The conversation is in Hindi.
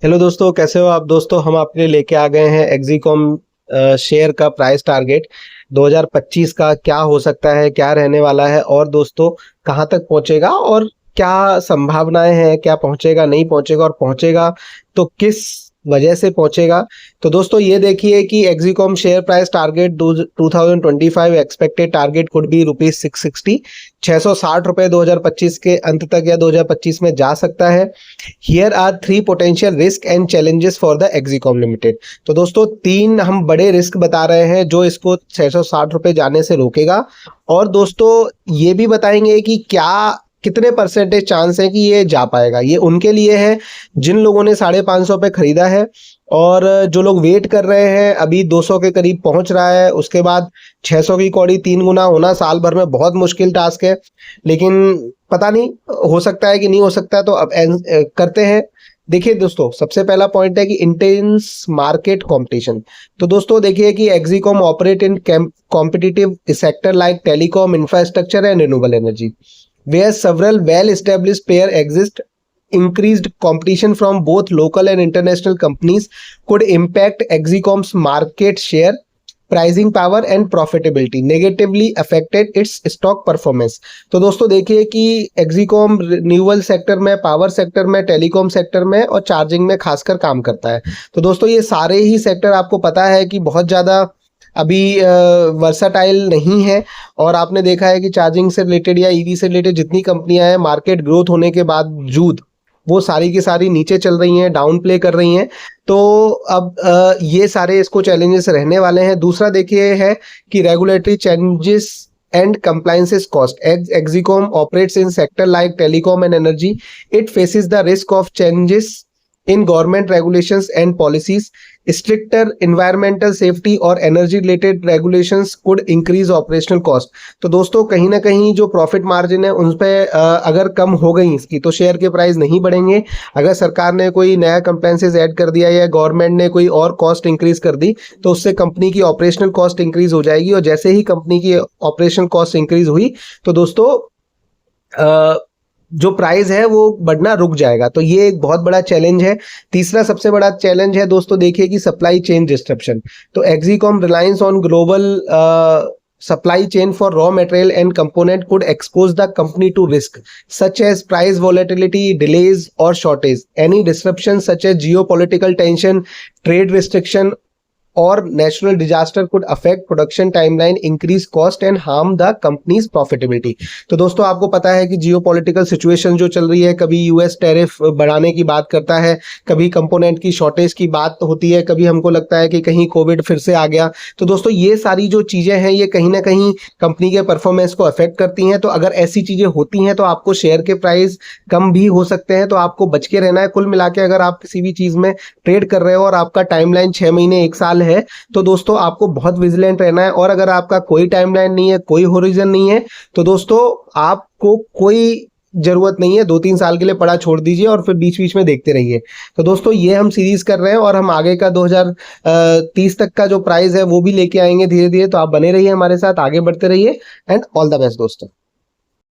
हेलो दोस्तों, कैसे हो आप दोस्तों। हम आपके लिए लेके आ गए हैं एक्जीकॉम शेयर का प्राइस टारगेट 2025 का। क्या हो सकता है, क्या रहने वाला है और दोस्तों कहाँ तक पहुंचेगा और क्या संभावनाएं हैं, क्या पहुंचेगा नहीं पहुंचेगा और पहुंचेगा तो किस वजह से पहुंचेगा। तो दोस्तों ये देखिए कि Exicom share price target 2025 expected target could be ₹660 ₹660 2025 के अंत तक या 2025 में जा सकता है। Here are 3 potential risk and challenges for the Exicom limited. तो दोस्तों 3 हम बड़े रिस्क बता रहे हैं जो इसको ₹660 जाने से रोकेगा, और दोस्तों ये भी बताएंगे कि क्या कितने परसेंटेज चांस है कि ये जा पाएगा। ये उनके लिए है जिन लोगों ने 550 पे खरीदा है, और जो लोग वेट कर रहे हैं अभी 200 के करीब पहुंच रहा है, उसके बाद 600 की कौड़ी 3 गुना होना साल भर में बहुत मुश्किल टास्क है। लेकिन पता नहीं, हो सकता है कि नहीं हो सकता है, तो अब करते हैं। देखिए दोस्तों, सबसे पहला पॉइंट है कि इंटेंस मार्केट कंपटीशन। तो दोस्तों देखिए कि Exicom operate in competitive sector like telecom, infrastructure and renewable energy, where several well-established players exist. Increased competition from both local and international companies could impact Exicom's market share, pricing power and profitability, negatively affected its stock performance. तो दोस्तों देखिए कि Exicom रिन्यूएबल सेक्टर में, पावर सेक्टर में, टेलीकॉम सेक्टर में और चार्जिंग में खासकर काम करता है। तो दोस्तों ये सारे ही सेक्टर आपको पता है कि बहुत ज़्यादा अभी वर्साटाइल नहीं है, और आपने देखा है कि चार्जिंग से रिलेटेड या ईवी से रिलेटेड जितनी कंपनियां हैं, मार्केट ग्रोथ होने के बावजूद वो सारी की सारी नीचे चल रही हैं, डाउन प्ले कर रही हैं। तो अब ये सारे इसको चैलेंजेस रहने वाले हैं। दूसरा देखिए है कि regulatory changes and compliances cost. Exicom operates in sector like telecom and energy. It faces the risk of changes in government regulations and policies. Stricter environmental safety और energy related regulations could increase operational cost. तो दोस्तों कहीं ना कहीं जो प्रॉफिट मार्जिन है उन पे अगर कम हो गई इसकी, तो शेयर के प्राइस नहीं बढ़ेंगे। अगर सरकार ने कोई नया कंप्लायंसेस ऐड कर दिया या गवर्नमेंट ने कोई और कॉस्ट इंक्रीज कर दी, तो उससे कंपनी की ऑपरेशनल कॉस्ट इंक्रीज हो जाएगी, और जैसे ही कंपनी की ऑपरेशनल कॉस्ट इंक्रीज हुई तो दोस्तों जो प्राइस है वो बढ़ना रुक जाएगा। तो ये एक बहुत बड़ा चैलेंज है। तीसरा सबसे बड़ा चैलेंज है दोस्तों देखिए कि सप्लाई चेन डिस्ट्रप्शन। तो Exicom reliance on global supply chain for raw material and component could expose the company to risk such as price volatility, delays or shortage. Any disruption such as geopolitical tension, trade restriction और natural disaster could affect production timeline, increase cost and harm the companies profitability. तो दोस्तों आपको पता है कि जियोपॉलिटिकल सिचुएशन जो चल रही है, कभी यूएस टैरिफ बढ़ाने की बात करता है, कभी कंपोनेंट की शॉर्टेज की बात होती है, कभी हमको लगता है कि कहीं कोविड फिर से आ गया। तो दोस्तों ये सारी जो चीजें हैं ये कहीं ना कहीं कंपनी के परफॉर्मेंस को अफेक्ट करती हैं। तो अगर ऐसी चीजें होती हैं तो आपको शेयर के प्राइस कम भी हो सकते हैं, तो आपको बच के रहना है। कुल मिला के अगर आप किसी भी चीज में ट्रेड कर रहे हो और आपका टाइमलाइन 6 महीने 1 साल है, तो दोस्तों आपको बहुत विजिलेंट रहना है। और अगर आपका कोई टाइमलाइन नहीं है, कोई होरिजन नहीं है, तो दोस्तों आपको कोई जरूरत नहीं है, 2-3 साल के लिए पड़ा छोड़ दीजिए और फिर बीच बीच में देखते रहिए। तो दोस्तों ये हम सीरीज कर रहे हैं और हम आगे का 2030 तक का जो प्राइस है वो भी लेके आएंगे धीरे धीरे। तो आप बने रहिए हमारे साथ, आगे बढ़ते रहिए एंड ऑल द बेस्ट दोस्तों।